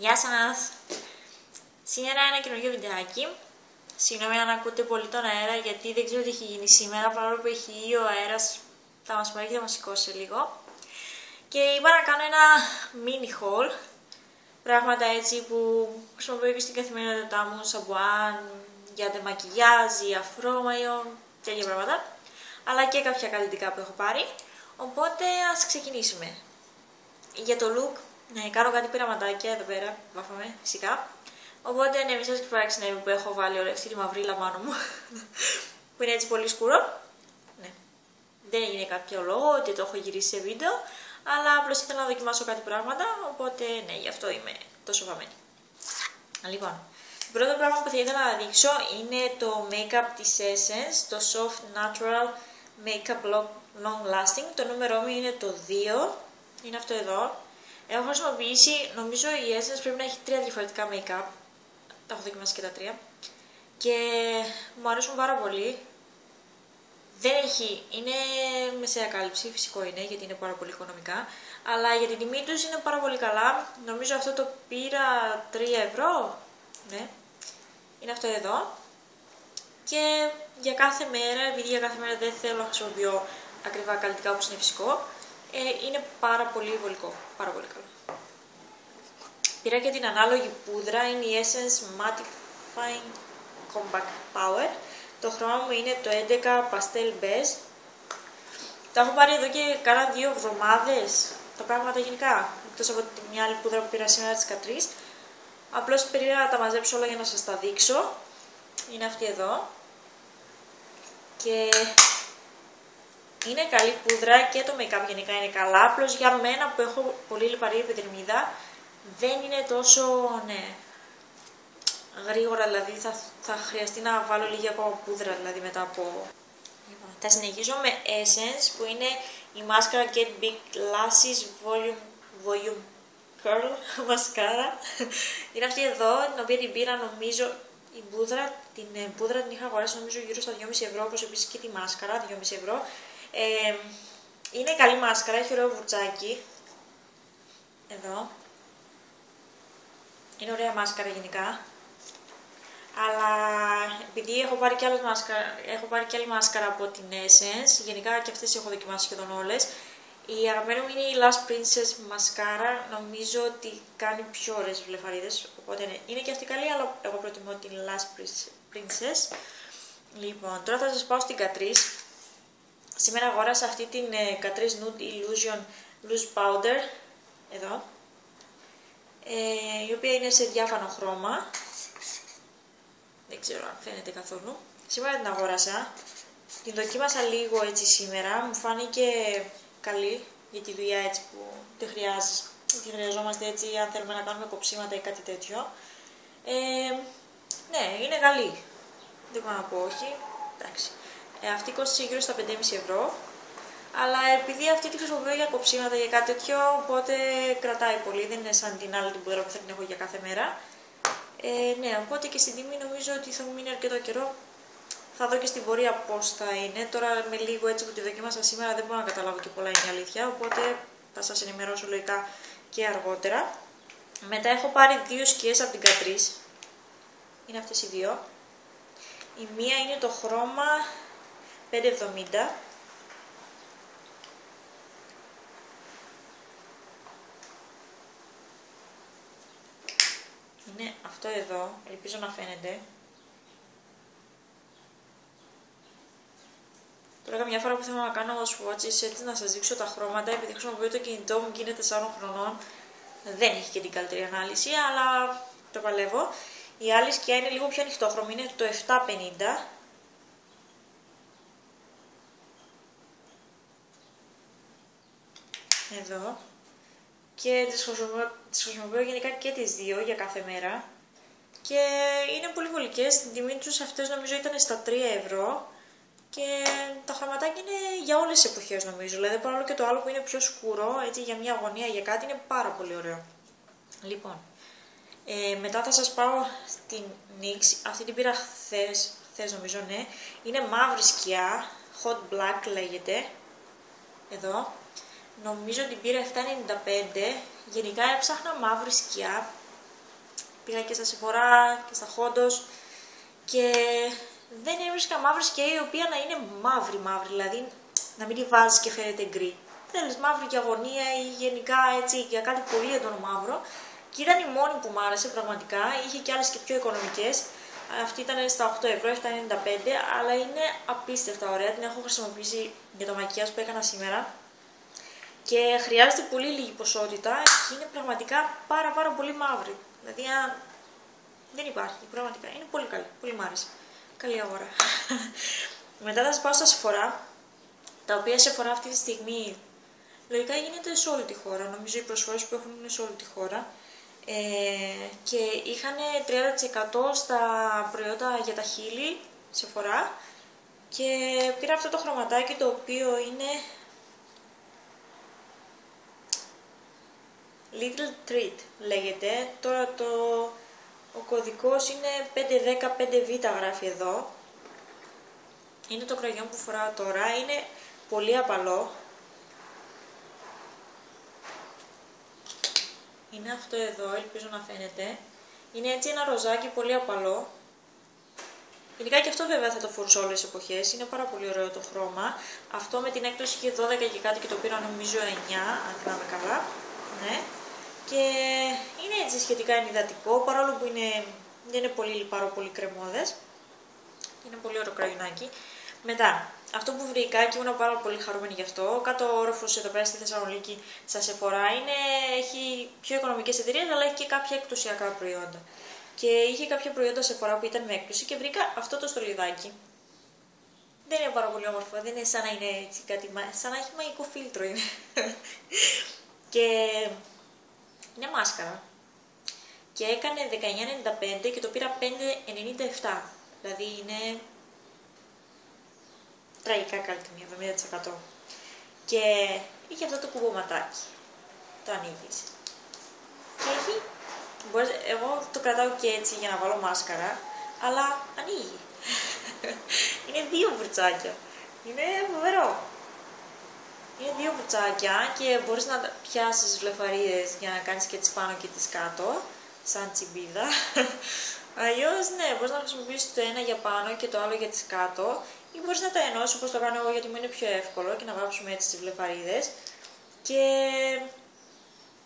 Γεια σας! Σήμερα ένα καινούργιο βιντεάκι. Συγγνώμη αν ακούτε πολύ τον αέρα γιατί δεν ξέρω τι έχει γίνει σήμερα. Παρόλο που έχει ήλιο, ο αέρας θα μας πάρει και θα μας σηκώσει λίγο. Και είπα να κάνω ένα mini haul. Πράγματα έτσι που χρησιμοποιώ και στην καθημερινότητά μου, σαμπουάν, για ντεμακιγιάζ, αφρόμαϊο, τέτοια πράγματα. Αλλά και κάποια καλλιτικά που έχω πάρει. Οπότε ας ξεκινήσουμε. Για το look, ναι, κάνω κάτι πειραματάκια εδώ πέρα, βάφαμε φυσικά. Οπότε ναι, μη σας παραξενεύει που έχω βάλει όλη αυτή τη μαυρίλα πάνω μου, που είναι έτσι πολύ σκούρο. Ναι. Δεν έγινε κάποιο λόγο ότι το έχω γυρίσει σε βίντεο, αλλά απλώς ήθελα να δοκιμάσω κάτι πράγματα, οπότε ναι, γι' αυτό είμαι τόσο βαμμένη. Λοιπόν, το πρώτο πράγμα που θα ήθελα να δείξω είναι το make-up της Essence, το Soft Natural Makeup Long Lasting. Το νούμερό μου είναι το 2, είναι αυτό εδώ. Έχω χρησιμοποιήσει, νομίζω η Essence πρέπει να έχει 3 διαφορετικά make-up. Τα έχω δοκιμάσει και τα 3. Και μου αρέσουν πάρα πολύ. Δεν έχει, είναι μεσαία κάλυψη, φυσικό είναι γιατί είναι πάρα πολύ οικονομικά. Αλλά για την τιμή τους είναι πάρα πολύ καλά. Νομίζω αυτό το πήρα 3 ευρώ. Ναι, είναι αυτό εδώ. Και για κάθε μέρα, επειδή για κάθε μέρα δεν θέλω να χρησιμοποιώ ακριβά καλλιτικά όπως είναι φυσικό, είναι πάρα πολύ βολικό, πάρα πολύ καλό. Πήρα και την ανάλογη πούδρα, είναι η Essence Mattifying Compact Power. Το χρώμα μου είναι το 11 Pastel Beige. Τα έχω πάρει εδώ και κάνα 2 εβδομάδες τα πράγματα γενικά, εκτός από μια άλλη πούδρα που πήρα σήμερα της Catrice. Απλώς περίμενα να τα μαζέψω όλα για να σας τα δείξω. Είναι αυτή εδώ. Και είναι καλή πούδρα και το make-up γενικά είναι καλά. Απλώς για μένα που έχω πολύ λιπαρή επιδερμίδα δεν είναι τόσο, ναι, γρήγορα, δηλαδή θα χρειαστεί να βάλω λίγη ακόμα πούδρα δηλαδή μετά από... Θα συνεχίσω με Essence που είναι η μάσκαρα Get Big Lashes Volume Curl μασκάρα. Είναι αυτή εδώ, την οποία την πήρα νομίζω, η πούδρα, την πούδρα την είχα αγοράσει νομίζω γύρω στα 2,5 ευρώ, όπως επίσης και τη μάσκαρα, 2,5 ευρώ. Είναι καλή μάσκαρα, έχει ωραίο βουρτσάκι. Εδώ. Είναι ωραία μάσκαρα γενικά. Αλλά επειδή έχω πάρει και άλλη μάσκαρα από την Essence, γενικά και αυτές έχω δοκιμάσει σχεδόν όλες. Η αγαπημένη μου είναι η Lash Princess μασκάρα, νομίζω ότι κάνει πιο ωραίες βλεφαρίδες, οπότε ναι, είναι και αυτή καλή, αλλά εγώ προτιμώ την Lash Princess. Λοιπόν, τώρα θα σας πάω στην Catrice. Σήμερα αγόρασα αυτή την Catrice Nude Illusion Loose Powder, εδώ, η οποία είναι σε διάφανο χρώμα. Δεν ξέρω αν φαίνεται καθόλου. Σήμερα την αγόρασα, την δοκίμασα λίγο έτσι σήμερα, μου φάνηκε καλή για τη δουλειά έτσι που τη χρειαζόμαστε έτσι αν θέλουμε να κάνουμε κοψίματα ή κάτι τέτοιο. Ναι, είναι καλή. Δεν μπορώ να πω όχι. Εντάξει. Αυτή κόστησε γύρω στα 5,5 ευρώ. Αλλά επειδή αυτή τη χρησιμοποιώ για κοψίματα για κάτι τέτοιο, οπότε κρατάει πολύ. Δεν είναι σαν την άλλη την πούδρα που θα την έχω για κάθε μέρα. Ναι, οπότε και στην τιμή νομίζω ότι θα μου μείνει αρκετό καιρό. Θα δω και στην πορεία πώς θα είναι. Τώρα με λίγο έτσι που τη δοκίμασα σήμερα δεν μπορώ να καταλάβω και πολλά, είναι η αλήθεια. Οπότε θα σας ενημερώσω λογικά και αργότερα. Μετά έχω πάρει 2 σκιές από την Catrice. Είναι αυτές οι δύο. Η μία είναι το χρώμα 570. Είναι αυτό εδώ, ελπίζω να φαίνεται. Τώρα καμιά φορά που θέλω να κάνω swatches έτσι να σας δείξω τα χρώματα, επειδή χρησιμοποιώ το κινητό μου και είναι 4 χρονών, δεν έχει και την καλύτερη ανάλυση, αλλά το παλεύω. Η άλλη σκιά είναι λίγο πιο ανοιχτόχρωμη, είναι το 750. Εδώ. Και τις χρησιμοποιώ γενικά και τις δύο για κάθε μέρα. Και είναι πολύ βολικές, την τιμή τους αυτές νομίζω ήταν στα 3 ευρώ. Και τα χρωματάκια είναι για όλες τις εποχές νομίζω, δηλαδή παρόλο και το άλλο που είναι πιο σκούρο, έτσι για μια γωνία για κάτι είναι πάρα πολύ ωραίο. Λοιπόν, μετά θα σας πάω στην NYX, αυτή την πήρα χθες νομίζω, ναι. Είναι μαύρη σκιά, Hot Black λέγεται, εδώ. Νομίζω την πήρα 7,95, γενικά έψαχνα μαύρη σκιά πήγα και στα Sephora και στα Hondos και δεν έβρισκα μαύρη σκιά η οποία να είναι μαύρη, δηλαδή να μην τη βάζεις και φαίνεται γκρι. Θέλεις μαύρη για αγωνία ή γενικά έτσι για κάτι πολύ έντονο μαύρο. Και ήταν η μόνη που μου άρεσε πραγματικά, είχε και άλλες και πιο οικονομικές. Αυτή ήταν στα 8 ευρώ, 7,95, αλλά είναι απίστευτα ωραία. Την έχω χρησιμοποιήσει για το μακιάζ που έκανα σήμερα. Και χρειάζεται πολύ λίγη ποσότητα και είναι πραγματικά πάρα πολύ μαύρη. Δηλαδή δεν υπάρχει, πραγματικά. Είναι πολύ καλή, πολύ μ' άρεσε. Καλή αγορά. Μετά θα σας πάω στα Sephora, τα οποία Sephora αυτή τη στιγμή λογικά γίνεται σε όλη τη χώρα. Νομίζω οι προσφορές που έχουν είναι σε όλη τη χώρα. Και είχαν 30% στα προϊόντα για τα χείλη Sephora και πήρα αυτό το χρωματάκι το οποίο είναι Little Treat λέγεται. Τώρα ο κωδικός είναι 510-5β γράφει εδώ. Είναι το κραγιόν που φοράω τώρα, είναι πολύ απαλό. Είναι αυτό εδώ, ελπίζω να φαίνεται. Είναι έτσι ένα ροζάκι πολύ απαλό. Γενικά και αυτό βέβαια θα το φορούσα όλες τις εποχές. Είναι πάρα πολύ ωραίο το χρώμα. Αυτό με την έκπτωση είχε 12 και κάτι και το πήρα νομίζω 9, αν θυμάμαι καλά. Ναι. Και είναι έτσι σχετικά ενυδατικό, παρόλο που δεν είναι πολύ λιπαρό, πολύ κρεμόδες. Είναι πολύ ωραίο κραγιονάκι. Μετά, αυτό που βρήκα και ήμουν πάρα πολύ χαρούμενη γι' αυτό, κάτω όροφος εδώ πέρα στη Θεσσαλονίκη στα Sephora έχει πιο οικονομικές εταιρείες, αλλά έχει και κάποια εκπτωσιακά προϊόντα. Και είχε κάποια προϊόντα Sephora που ήταν με έκπτωση και βρήκα αυτό το στολιδάκι. Δεν είναι πάρα πολύ όμορφο, δεν είναι σαν να είναι έτσι κάτι, σαν να έχει μαγικό φίλτρο είναι. Και είναι μάσκαρα. Και έκανε 19,95 και το πήρα 5,97. Δηλαδή είναι τραγικά καλή τιμή, 70%. Και είχε αυτό το κουμπωματάκι. Το ανοίγεις. Και έχει, εγώ το κρατάω και έτσι για να βάλω μάσκαρα, αλλά ανοίγει. Είναι δύο βουρτσάκια. Είναι φοβερό. Είναι δύο βουρτσάκια και μπορείς να πιάσεις τις βλεφαρίες για να κάνεις και τις πάνω και τις κάτω, σαν τσιμπίδα. Αλλιώς ναι, μπορείς να χρησιμοποιήσεις το ένα για πάνω και το άλλο για τις κάτω, ή μπορείς να τα ενώσεις όπως το κάνω εγώ γιατί μου είναι πιο εύκολο και να βάψουμε έτσι τις βλεφαρίδες. Και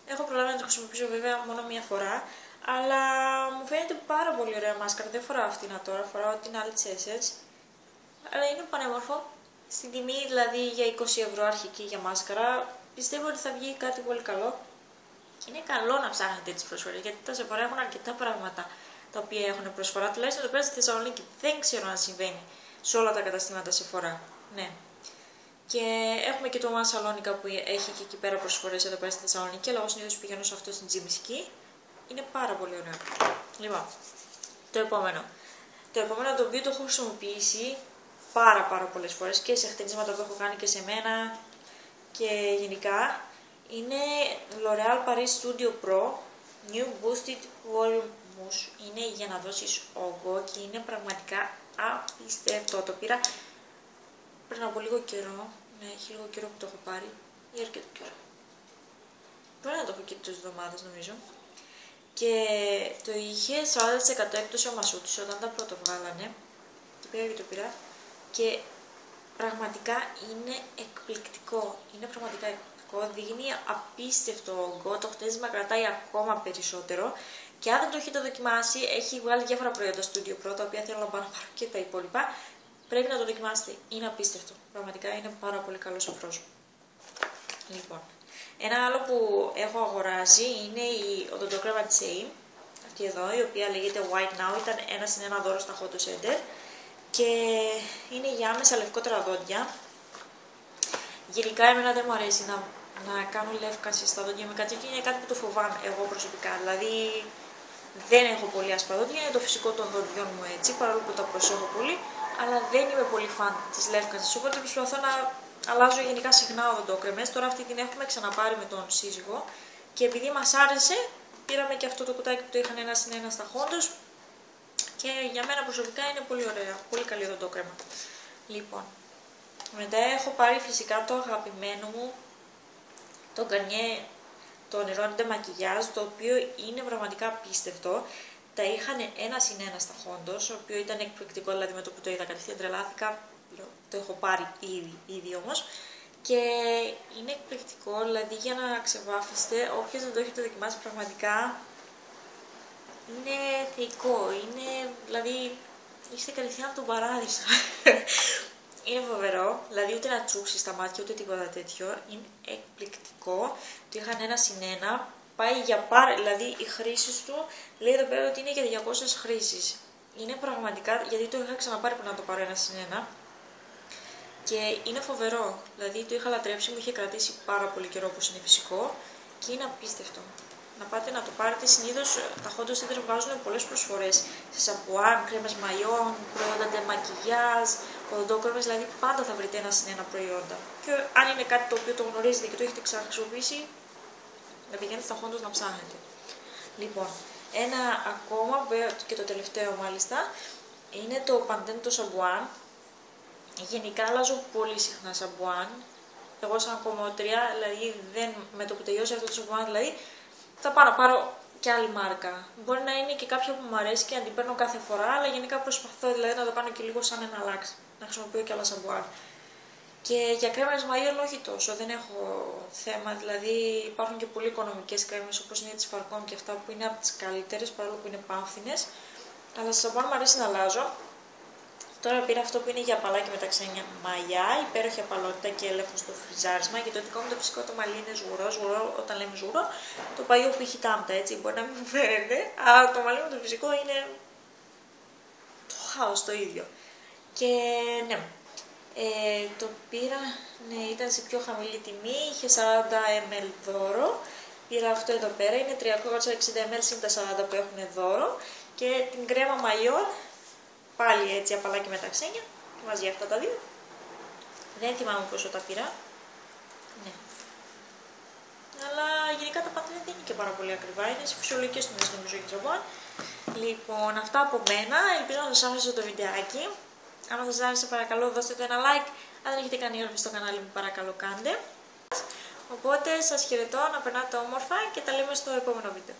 έχω προλάβει να το χρησιμοποιήσω βέβαια μόνο μία φορά, αλλά μου φαίνεται πάρα πολύ ωραία μάσκαρα. Δεν φοράω αυτήν τώρα, φοράω την άλλη της Essence, αλλά είναι πανέμορφο. Στην τιμή δηλαδή για 20 ευρώ αρχική για μάσκαρα, πιστεύω ότι θα βγει κάτι πολύ καλό. Και είναι καλό να ψάχνετε τις προσφορές, γιατί τα Sephora έχουν αρκετά πράγματα τα οποία έχουν προσφορά. Τουλάχιστον εδώ πέρα στη Θεσσαλονίκη δεν ξέρω αν συμβαίνει σε όλα τα καταστήματα Sephora. Ναι. Και έχουμε και το One Salonica που έχει και εκεί πέρα προσφορές εδώ πέρα στη Θεσσαλονίκη, αλλά εγώ συνήθως πηγαίνω σε αυτό στην Τζιμισκή. Είναι πάρα πολύ ωραίο. Λοιπόν, το επόμενο. Το επόμενο το οποίο το έχω χρησιμοποιήσει πάρα πολλές φορές και σε χτενίσματα που έχω κάνει και σε μένα και γενικά είναι L'Oréal Paris Studio Pro New Boosted Volume Mousse. Είναι για να δώσεις όγκο και είναι πραγματικά απίστευτο. Το πήρα πριν από λίγο καιρό, ναι, έχει λίγο καιρό που το έχω πάρει ή αρκετό καιρό. Πρέπει να το έχω και 2 εβδομάδες νομίζω. Και το είχε 40% έκπτωση ο Μασούτης όταν τα πρώτο βγάλανε. Το πήρα και το πήρα. Και πραγματικά είναι εκπληκτικό. Είναι πραγματικά εκπληκτικό. Δίνει απίστευτο όγκο. Το χτένισμα κρατάει ακόμα περισσότερο. Και αν δεν το έχετε δοκιμάσει, έχει βγάλει διάφορα προϊόντα Studio Pro, τα οποία θέλω να πάρω και τα υπόλοιπα. Πρέπει να το δοκιμάσετε. Είναι απίστευτο. Πραγματικά είναι πάρα πολύ καλό σοφρός. Λοιπόν, ένα άλλο που έχω αγοράσει είναι η οδοντόκρεμα της Shein. Αυτή εδώ, η οποία λέγεται White Now. Ήταν 1 δώρο στα Hot Center. Και είναι για άμεσα λευκότερα δόντια. Γενικά εμένα δεν μου αρέσει να κάνω λεύκανση στα δόντια με κάτι και είναι κάτι που το φοβάμαι εγώ προσωπικά. Δηλαδή δεν έχω πολύ άσπρα δόντια, είναι το φυσικό των δόντιων μου έτσι, παρόλο που τα προσέχω πολύ, αλλά δεν είμαι πολύ φαν της λεύκανσης, οπότε προσπαθώ να αλλάζω γενικά συχνά οδοντόκρεμες. Τώρα αυτή την έχουμε ξαναπάρει με τον σύζυγο και επειδή μας άρεσε, πήραμε και αυτό το κουτάκι που το είχαν 1 στα Hondos. Και για μένα προσωπικά είναι πολύ ωραία, πολύ καλή οδοντόκρεμα. Λοιπόν, μετά έχω πάρει φυσικά το αγαπημένο μου, το Garnier το νερό αντι-μακιγιάζ, το οποίο είναι πραγματικά απίστευτο. Τα είχαν 1/1 στα Χόντος, ο οποίο ήταν εκπληκτικό, δηλαδή με το που το είδα κατευθείαν τρελάθηκα, το έχω πάρει ήδη όμως. Και είναι εκπληκτικό, δηλαδή για να ξεβάφεστε, όποιος δεν το έχετε δοκιμάσει πραγματικά, είναι θεϊκό, είναι, δηλαδή, είστε κατευθείαν από τον παράδεισο. Είναι φοβερό, δηλαδή ούτε να τσούξει στα μάτια ούτε τίποτα τέτοιο, είναι εκπληκτικό. Το είχαν 1/1, πάει για δηλαδή η χρήση του λέει εδώ πέρα ότι είναι για 200 χρήσεις. Είναι πραγματικά, γιατί το είχα ξαναπάρει πριν να το πάρω 1/1 και είναι φοβερό, δηλαδή το είχα λατρέψει, μου είχε κρατήσει πάρα πολύ καιρό όπως είναι φυσικό και είναι απίστευτο. Να πάτε να το πάρετε, συνήθως τα Hot Center βγάζουν πολλές προσφορές σε σαμπουάν, κρέμες μαϊών, προϊόντα μακιγιάζ, οδοντόκρεμες, δηλαδή πάντα θα βρείτε 1/1 προϊόντα. Και αν είναι κάτι το οποίο το γνωρίζετε και το έχετε ξαναχρησιμοποιήσει, να πηγαίνετε στα Hot να ψάχνετε. Λοιπόν, ένα ακόμα και το τελευταίο μάλιστα, είναι το Pantene το σαμπουάν. Γενικά αλλάζω πολύ συχνά σαμπουάν. Εγώ σαν κομμότρια, δηλαδή με το που τελειώσει αυτό το σαμπουάν, δηλαδή θα πάω να πάρω και άλλη μάρκα. Μπορεί να είναι και κάποια που μου αρέσει και να την παίρνω κάθε φορά, αλλά γενικά προσπαθώ δηλαδή να το κάνω και λίγο σαν ένα αλλάξ. Να χρησιμοποιώ και άλλα σαμπουάν. Και για κρέμες μαλλιών όχι τόσο, δεν έχω θέμα. Δηλαδή υπάρχουν και πολύ οικονομικές κρέμες όπως είναι τις Farcom και αυτά που είναι από τις καλύτερες παρόλο που είναι πάμφθινες. Αλλά σε σαμπουάν μου αρέσει να αλλάζω. Τώρα πήρα αυτό που είναι για απαλάκι με τα ξένια μαλλιά, υπέροχη απαλότητα και έλεγχο στο φριζάρισμα. Και το δικό μου το φυσικό το μαλλί είναι ζουρό. Ζουρό, όταν λέμε ζουρό, το παλιό που έχει τάμπτα, έτσι. Μπορεί να μην μου φαίνεται, αλλά το μαλλί μου το φυσικό είναι το χάος το ίδιο. Και ναι, το πήρα, ναι, ήταν σε πιο χαμηλή τιμή, είχε 40 ml δώρο. Πήρα αυτό εδώ πέρα, είναι 360 ml συν τα 40 που έχουν δώρο. Και την κρέμα μαλλιών. Πάλι έτσι απαλάκι με τα ξένια, μαζί αυτά τα δύο. Δεν θυμάμαι πόσο τα πήρα. Ναι. Αλλά γενικά τα Pantene δεν είναι και πάρα πολύ ακριβά, είναι σε φυσιολογικές τιμές νομίζω για σαμπουάν. Λοιπόν, αυτά από μένα, ελπίζω να σας άρεσε το βιντεάκι. Αν σας άρεσε παρακαλώ δώστε το ένα like, αν δεν έχετε κάνει εγγραφή στο κανάλι μου παρακαλώ κάντε. Οπότε σας χαιρετώ, να περνάτε όμορφα και τα λέμε στο επόμενο βίντεο.